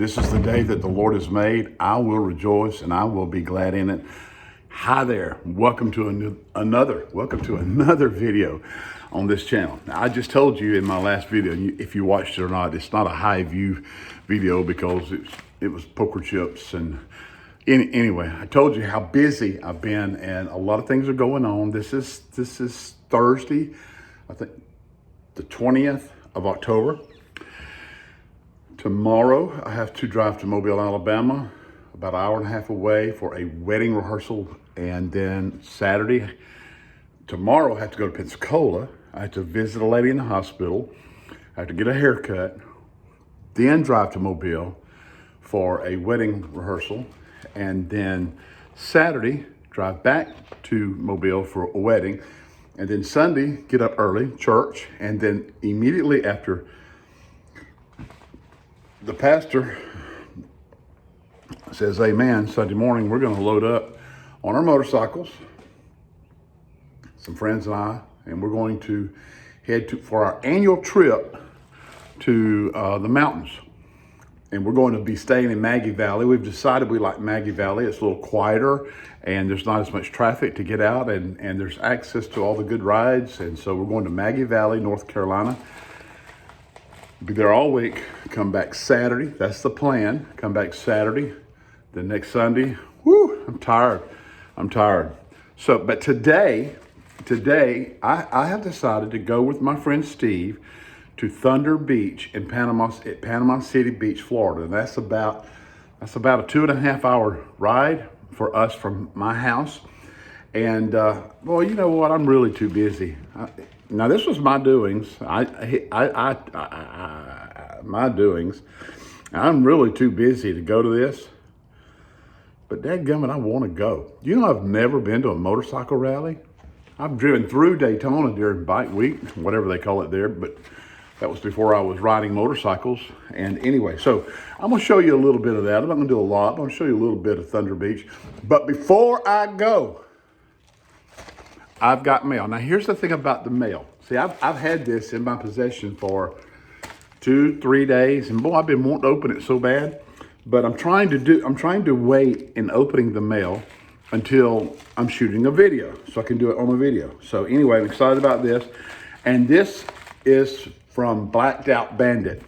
This is the day that the Lord has made. I will rejoice and I will be glad in it. Hi there. Welcome to another video on this channel. Now, I just told you in my last video, if you watched it or not, it's not a high view video because it was poker chips. And anyway, I told you how busy I've been and a lot of things are going on. This is Thursday, I think the 20th of October. Tomorrow, I have to drive to Mobile, Alabama, about an hour and a half away for a wedding rehearsal. And then tomorrow, I have to go to Pensacola. I have to visit a lady in the hospital. I have to get a haircut, then drive to Mobile for a wedding rehearsal. And then Saturday, drive back to Mobile for a wedding. And then Sunday, get up early, church. And then immediately after the pastor says amen, Sunday morning, we're going to load up on our motorcycles, some friends and I, and we're going to head for our annual trip to the mountains. And we're going to be staying in Maggie Valley. We've decided we like Maggie Valley. It's a little quieter and there's not as much traffic to get out and there's access to all the good rides. And so we're going to Maggie Valley, North Carolina. Be there all week, come back Saturday. That's the plan. Come back Saturday. Then next Sunday, I'm tired. So, but today, I have decided to go with my friend Steve to Thunder Beach in Panama City Beach, Florida. And that's about a 2.5 hour ride for us from my house. And, well, you know what? I'm really too busy. Now, this was my doings. My doings. I'm really too busy to go to this. But dadgummit, I want to go. You know, I've never been to a motorcycle rally. I've driven through Daytona during bike week, whatever they call it there, but that was before I was riding motorcycles. And anyway, so I'm going to show you a little bit of that. I'm not going to do a lot. I'm going to show you a little bit of Thunder Beach. But before I go, I've got mail. Now, here's the thing about the mail. See, I've had this in my possession for 2-3 days, and boy, I've been wanting to open it so bad. But I'm trying to wait in opening the mail until I'm shooting a video, so I can do it on a video. So anyway, I'm excited about this, and this is from Blacked Out Bandit,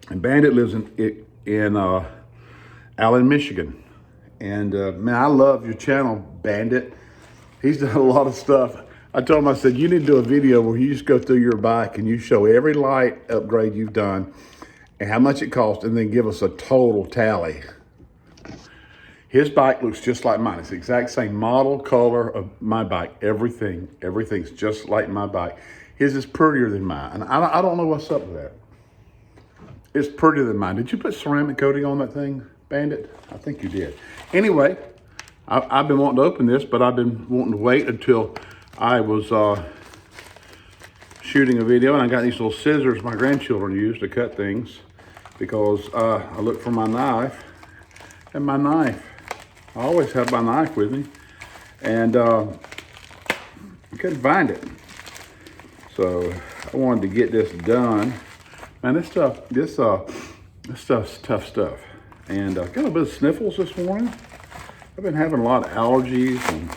and Bandit lives in Allen, Michigan. And man, I love your channel, Bandit. He's done a lot of stuff. I told him, I said, you need to do a video where you just go through your bike and you show every light upgrade you've done and how much it cost, and then give us a total tally. His bike looks just like mine. It's the exact same model, color of my bike, everything's just like my bike. His is prettier than mine, and I don't know what's up with that. It's prettier than mine. Did you put ceramic coating on that thing, Bandit? I think you did. Anyway, I've been wanting to open this, but I've been wanting to wait until I was shooting a video, and I got these little scissors my grandchildren use to cut things because I looked for my knife, and my knife. I always have my knife with me, and I couldn't find it. So I wanted to get this done. Man, this stuff's tough stuff. And got a little bit of sniffles this morning. I've been having a lot of allergies and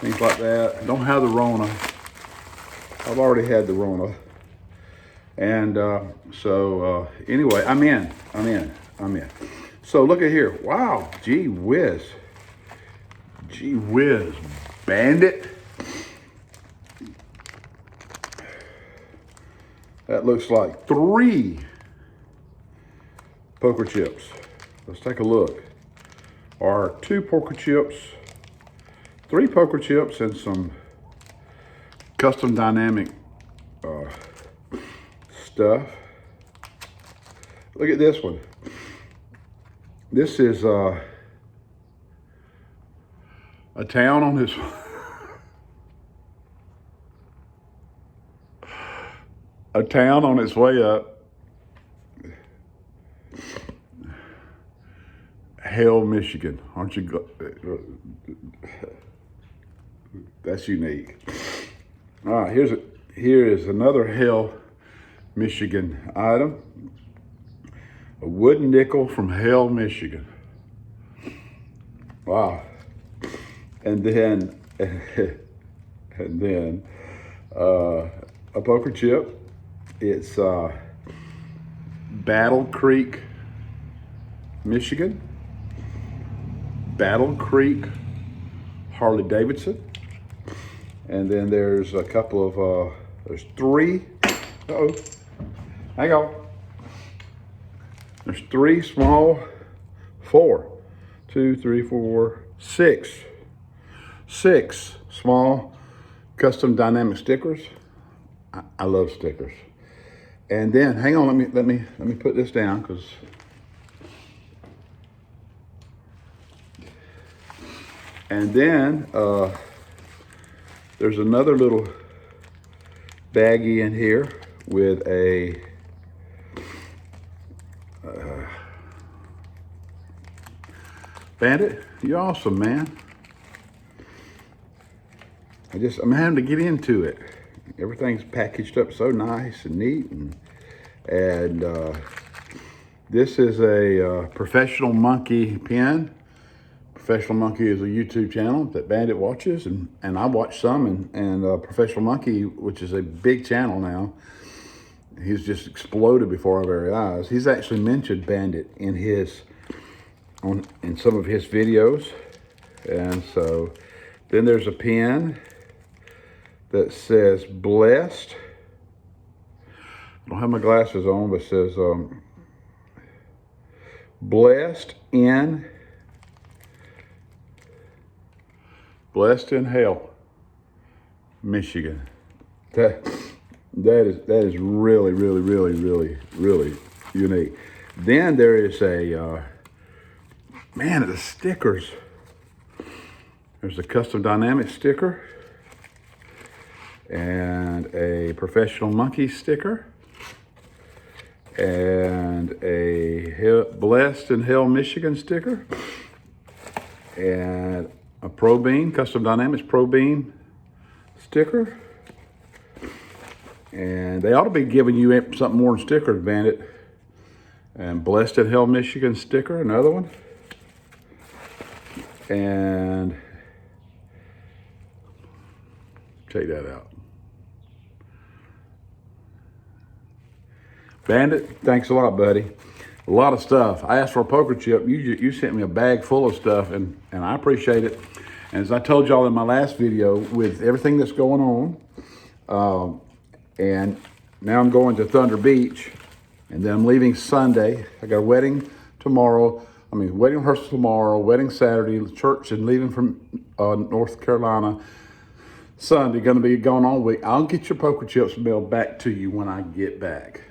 things like that. I don't have the Rona. I've already had the Rona. And so anyway, I'm in. So look at here. Wow, gee whiz, Bandit. That looks like 3 poker chips. Let's take a look. Or 2 poker chips, 3 poker chips, and some custom dynamic stuff. Look at this one. This is a town on its way up. Hale, Michigan. Aren't you? That's unique. All right, here is another Hale, Michigan item. A wooden nickel from Hale, Michigan. Wow. And then, a poker chip. It's Battle Creek, Michigan. Battle Creek Harley Davidson. And then there's a couple of, there's three, hang on. There's three small, six small custom dynamic stickers. I love stickers. And then, hang on, let me put this down, because and then there's another little baggie in here with a Bandit, you're awesome, man. I'm having to get into it. Everything's packaged up so nice and neat, and this is a Professional Monkey pen. Professional Monkey is a YouTube channel that Bandit watches, and I watch some, and Professional Monkey, which is a big channel now, he's just exploded before our very eyes. He's actually mentioned Bandit in some of his videos. And so then there's a pen that says blessed. I don't have my glasses on, but it says blessed in Hale, Michigan. That is really, really, really, really, really unique. Then there is a the stickers. There's a custom dynamic sticker and a Professional Monkey sticker and a Blessed in Hale, Michigan sticker and a Pro Beam, Custom Dynamics Pro Beam sticker. And they ought to be giving you something more than stickers, Bandit. And Blessed in Hale, Michigan sticker, another one. And check that out. Bandit, thanks a lot, buddy. A lot of stuff. I asked for a poker chip. You sent me a bag full of stuff, and I appreciate it. And as I told y'all in my last video, with everything that's going on, and now I'm going to Thunder Beach, and then I'm leaving Sunday. I got a wedding tomorrow. Wedding rehearsal tomorrow, wedding Saturday, church, and leaving from North Carolina Sunday. Going to be going all week. I'll get your poker chips mailed back to you when I get back.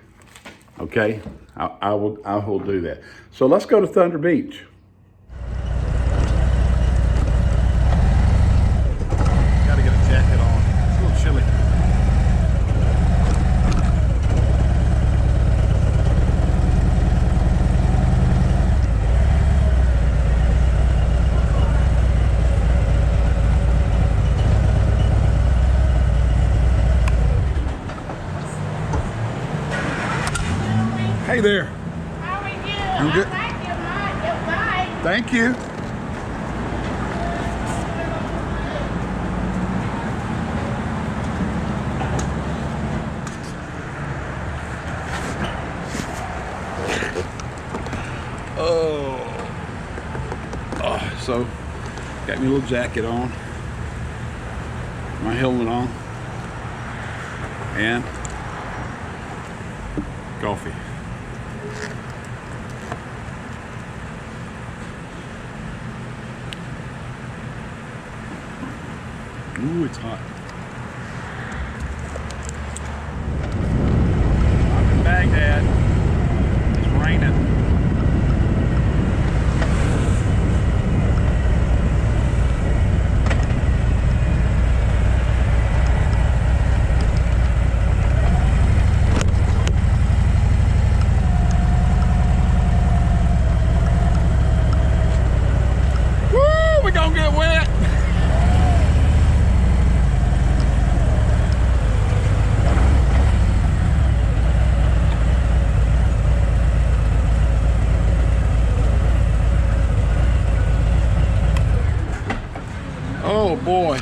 Okay, I will do that. So let's go to Thunder Beach. Gotta get a jacket on. It's a little chilly. Hey there. How are you? I'm good. I like your bike. Thank you. So got me a little jacket on, my helmet on, and coffee. Ooh, it's hot. I'm in Baghdad. It's raining. Woo, we're gonna get wet. Oh boy.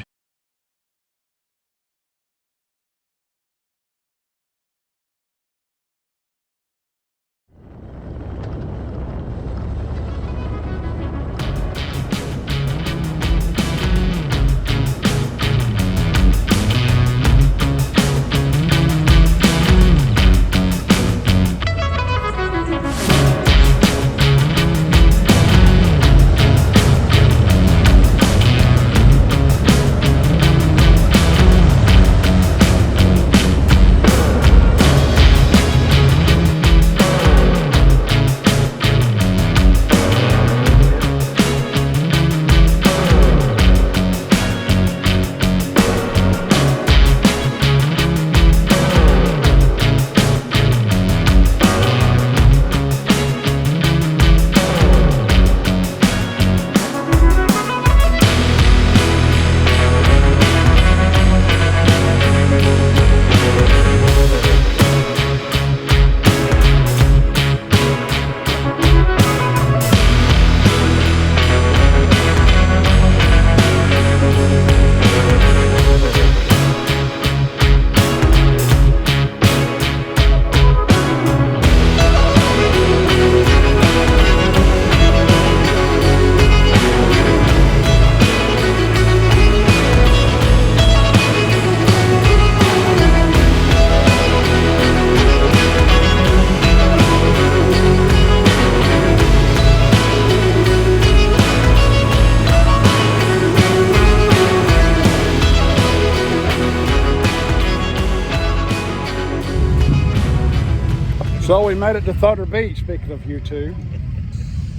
So we made it to Thunder Beach, speaking of you two.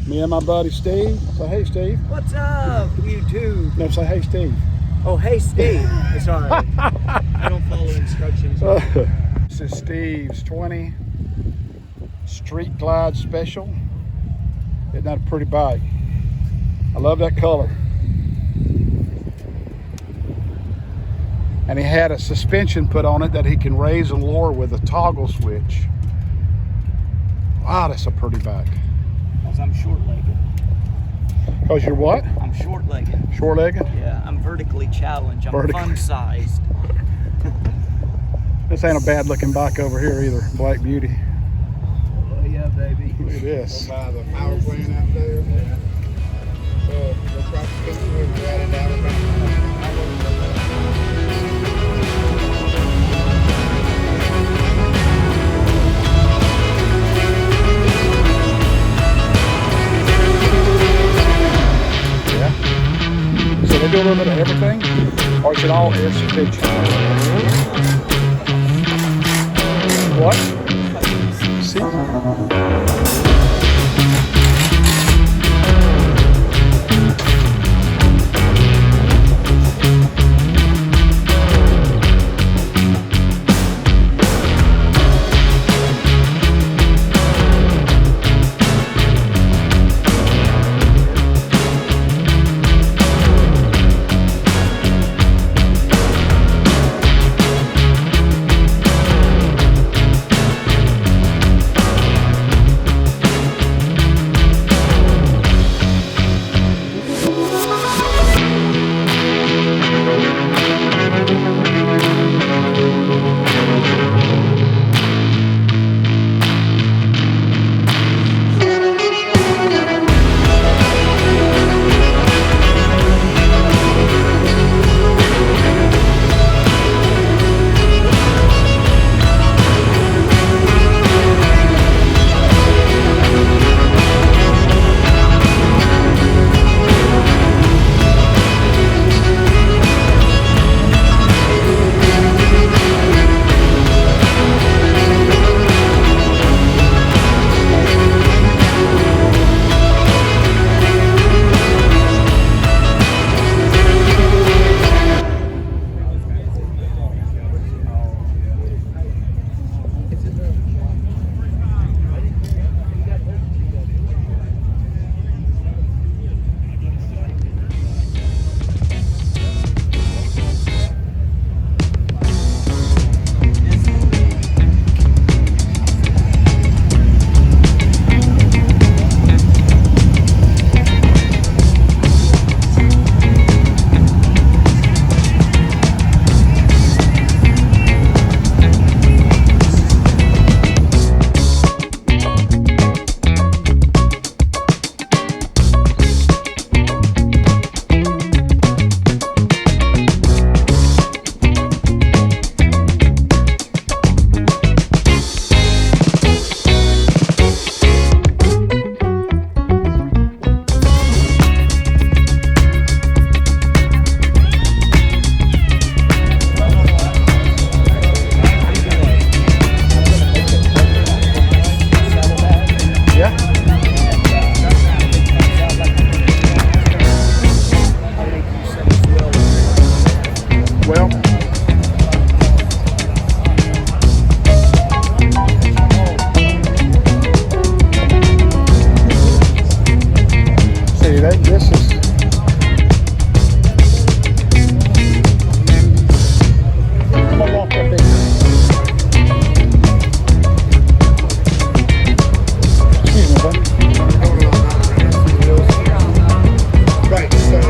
Me and my buddy Steve. Say hey, Steve. What's up, you two? No, say hey, Steve. Oh, hey, Steve. It's all right. I don't follow instructions. This is Steve's 20 Street Glide Special. Isn't that a pretty bike? I love that color. And he had a suspension put on it that he can raise and lower with a toggle switch. Wow, that's a pretty bike. Because I'm short-legged. Because you're what? I'm short-legged. Short-legged? Yeah, I'm vertically challenged. I'm Vertically. fun-sized. This ain't a bad looking bike over here either, Black Beauty. Oh, yeah, baby. Look at this. By the power plant out there. Yeah. So the cross country was right in Alabama. So they do a little bit of everything, or is it all air suspension? What? See? See that? This is. I'm gonna walk up in here. Excuse me, buddy. Right, so.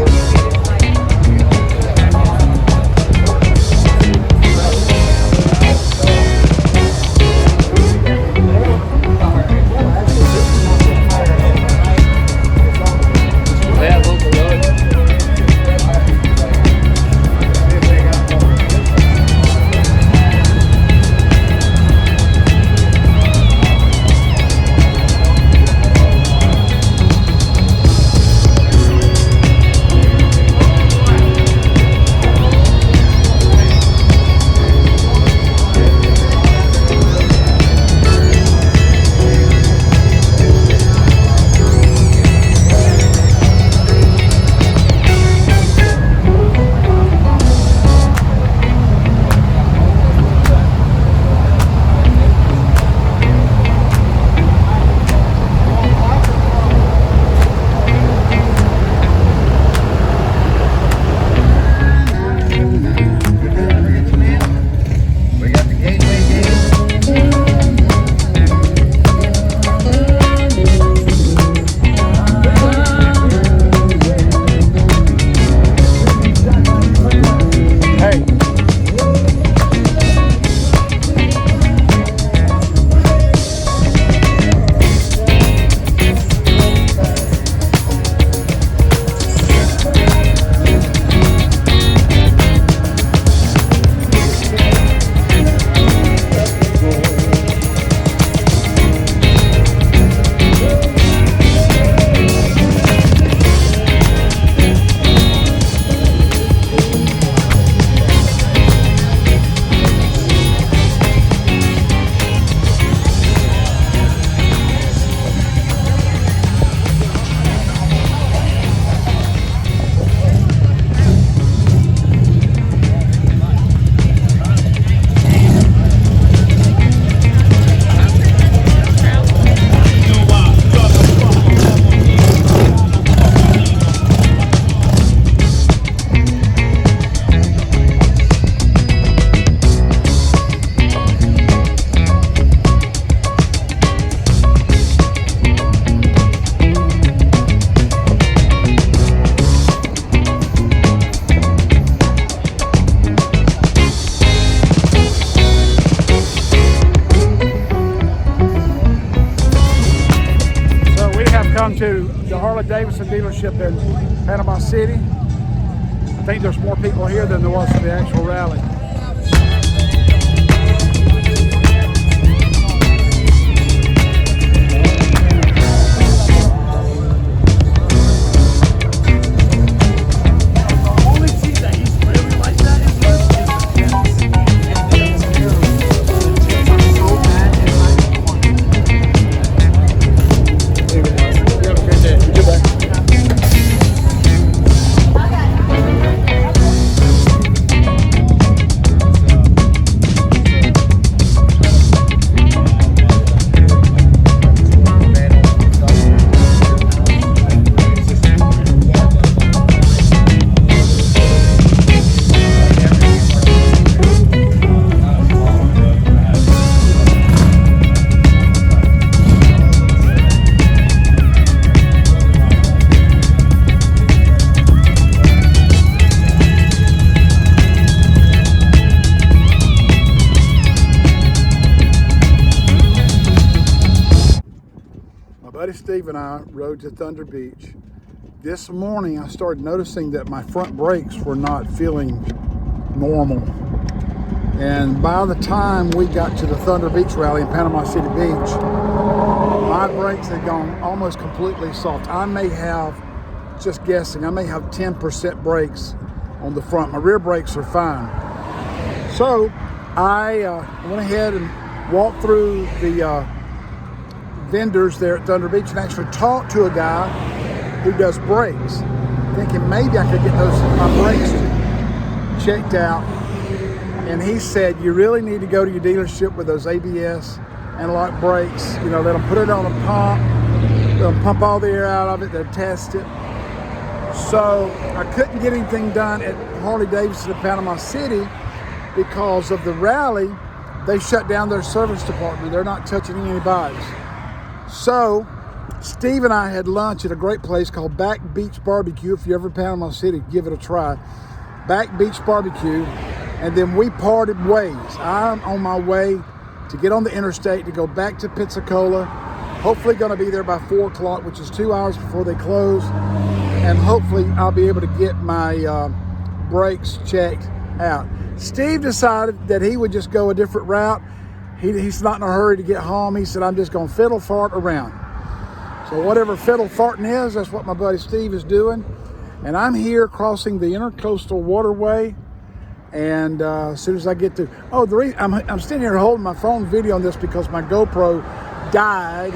To the Harley Davidson dealership in Panama City. I think there's more people here than there was for the actual rally. Buddy Steve and I rode to Thunder Beach. This morning I started noticing that my front brakes were not feeling normal. And by the time we got to the Thunder Beach rally in Panama City Beach, my brakes had gone almost completely soft. I may have, just guessing, I may have 10% brakes on the front. My rear brakes are fine. So I went ahead and walked through the vendors there at Thunder Beach and actually talked to a guy who does brakes, thinking maybe I could get my brakes checked out. And he said, you really need to go to your dealership with those ABS analog brakes. You know, let them put it on a pump. They'll pump all the air out of it. They'll test it. So I couldn't get anything done at Harley Davidson in Panama City because of the rally. They shut down their service department. They're not touching any bikes. So Steve and I had lunch at a great place called Back Beach Barbecue. If you're ever in Panama City, give it a try. Back Beach Barbecue. And then we parted ways. I'm on my way to get on the interstate to go back to Pensacola. Hopefully going to be there by 4 o'clock, which is 2 hours before they close. And hopefully I'll be able to get my brakes checked out. Steve decided that he would just go a different route. He's not in a hurry to get home. He said, I'm just going to fiddle fart around. So whatever fiddle farting is, that's what my buddy Steve is doing. And I'm here crossing the Intercoastal Waterway. And as soon as I get to, I'm sitting here holding my phone video on this because my GoPro died.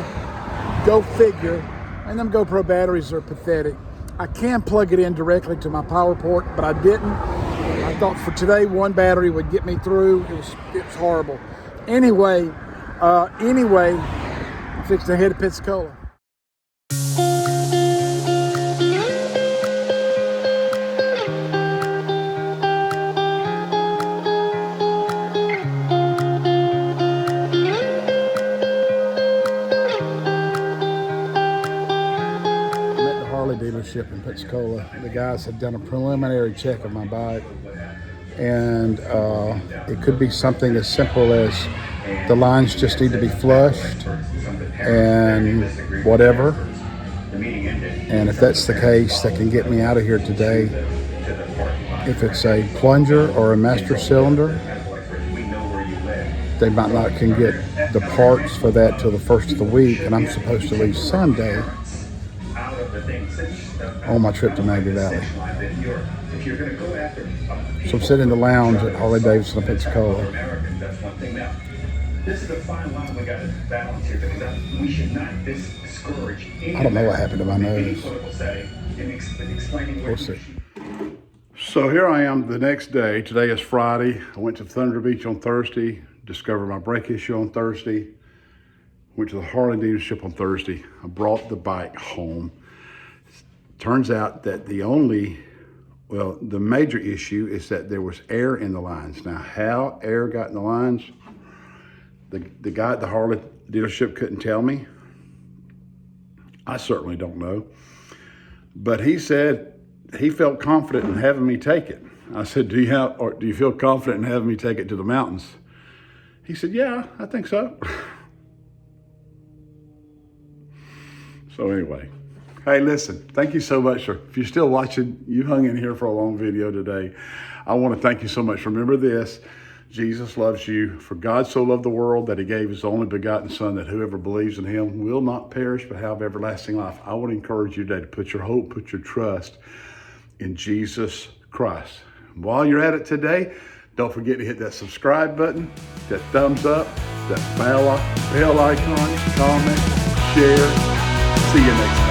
Go figure. And them GoPro batteries are pathetic. I can plug it in directly to my power port, but I didn't. I thought for today, one battery would get me through. It was horrible. Anyway, I'm fixing to head to Pensacola. Dealership in Pensacola. The guys had done a preliminary check of my bike, and it could be something as simple as the lines just need to be flushed and whatever. And if that's the case, that can get me out of here today. If it's a plunger or a master cylinder, they might not can get the parts for that till the first of the week, and I'm supposed to leave Sunday on my trip to Maggie Valley. So I'm sitting in the lounge at Harley Davidson in Pensacola. I don't know what happened to my nose. We'll see. So here I am the next day. Today is Friday. I went to Thunder Beach on Thursday, discovered my brake issue on Thursday, went to the Harley dealership on Thursday. I brought the bike home. Turns out that the major issue is that there was air in the lines. Now, how air got in the lines, the guy at the Harley dealership couldn't tell me. I certainly don't know. But he said he felt confident in having me take it. I said, do you feel confident in having me take it to the mountains? He said, yeah, I think so. So anyway. Hey, listen, thank you so much. If you're still watching, you hung in here for a long video today. I want to thank you so much. Remember this, Jesus loves you. For God so loved the world that he gave his only begotten son, that whoever believes in him will not perish but have everlasting life. I would encourage you today to put your hope, put your trust in Jesus Christ. And while you're at it today, don't forget to hit that subscribe button, that thumbs up, that bell icon, comment, share. See you next time.